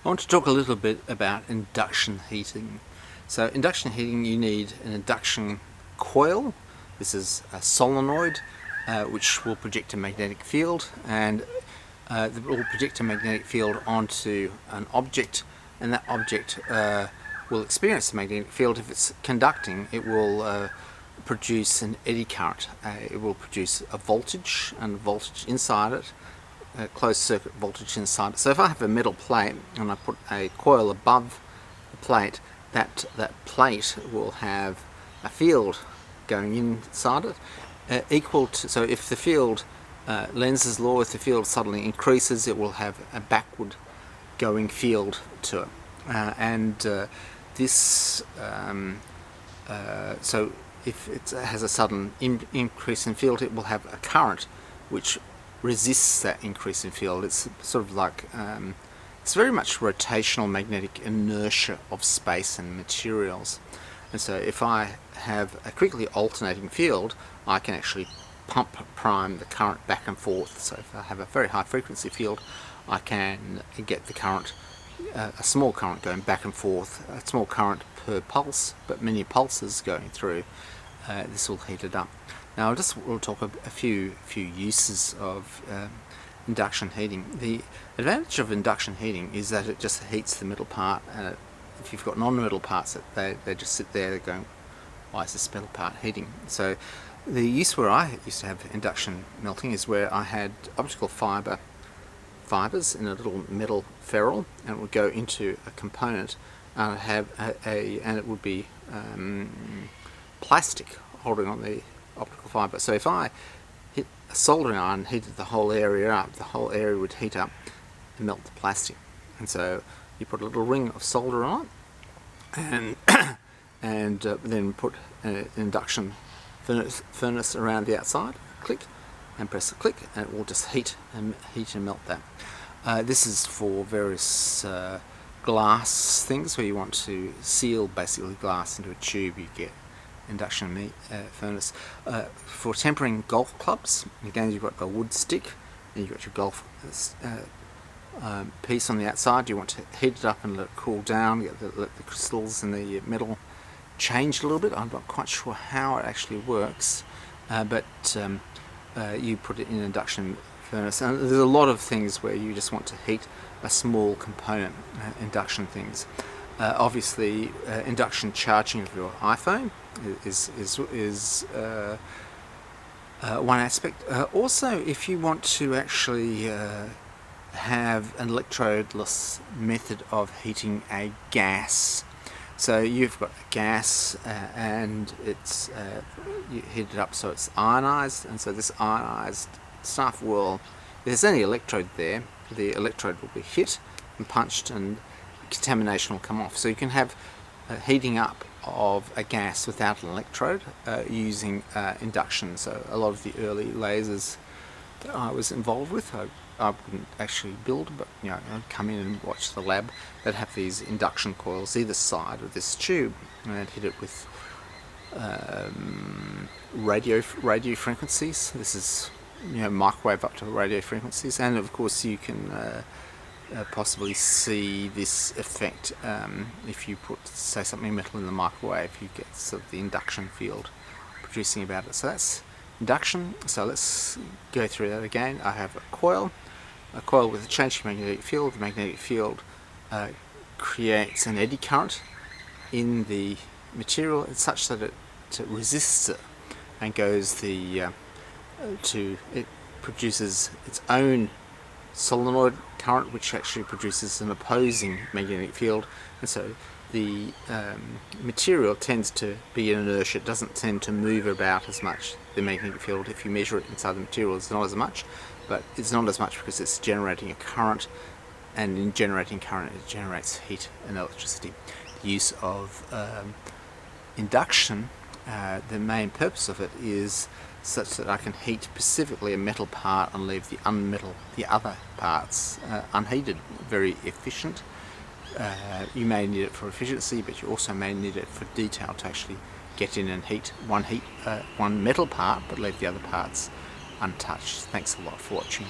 I want to talk a little bit about induction heating. So induction heating, you need an induction coil. This is a solenoid which will project a magnetic field, and it will project a magnetic field onto an object, and that object will experience the magnetic field. If it's conducting, it will produce an eddy current. It will produce a voltage and voltage inside it, a closed circuit voltage inside it. So if I have a metal plate and I put a coil above the plate, that plate will have a field going inside it equal to, so if the field, Lenz's law, if the field suddenly increases, it will have a backward going field to it. So if it has a sudden increase in field, it will have a current which resists that increase in field. It's sort of like, it's very much rotational magnetic inertia of space and materials. And so if I have a quickly alternating field, I can actually prime the current back and forth. So if I have a very high frequency field, I can get the current, a small current going back and forth, a small current per pulse, but many pulses going through. This will heat it up. Now we'll talk a few uses of induction heating. The advantage of induction heating is that it just heats the middle part. If you've got non-metal parts, they just sit there, they're going, why is this metal part heating? So the use where I used to have induction melting is where I had optical fibers in a little metal ferrule, and it would go into a component, and it would be plastic holding on the optical fiber. So if I hit a soldering iron and heated the whole area up, the whole area would heat up and melt the plastic. And so you put a little ring of solder on it, and then put an induction furnace around the outside, click, and press the click, and it will just heat and melt that. This is for various glass things where you want to seal basically glass into a tube. You get induction furnace. For tempering golf clubs, again, you've got a wood stick and you've got your golf piece on the outside. You want to heat it up and let it cool down, let the crystals in the metal change a little bit. I'm not quite sure how it actually works, but you put it in an induction furnace, and there's a lot of things where you just want to heat a small component, induction things. Obviously, induction charging of your iPhone is one aspect. Also, if you want to actually have an electrodeless method of heating a gas, so you've got a gas and it's you heat it up so it's ionized, and so this ionized stuff will, if there's any electrode there, the electrode will be hit and punched and contamination will come off. So you can have heating up of a gas without an electrode using induction. So a lot of the early lasers that I was involved with, I wouldn't actually build, but you know, I'd come in and watch the lab. They'd have these induction coils either side of this tube, and they'd hit it with radio frequencies. This is, you know, microwave up to radio frequencies, and of course you can possibly see this effect if you put, say, something metal in the microwave. You get sort of the induction field producing about it. So that's induction. So let's go through that again. I have a coil with a changing magnetic field. The magnetic field creates an eddy current in the material. It's such that it resists it and goes it produces its own solenoid current, which actually produces an opposing magnetic field, and so the material tends to be in inertia. It doesn't tend to move about as much. The magnetic field, if you measure it inside the material, is not as much, but it's not as much because it's generating a current, and in generating current it generates heat and electricity. The use of induction, the main purpose of it is such that I can heat specifically a metal part and leave the other parts unheated. Very efficient. You may need it for efficiency, but you also may need it for detail, to actually get in and heat one metal part but leave the other parts untouched. Thanks a lot for watching.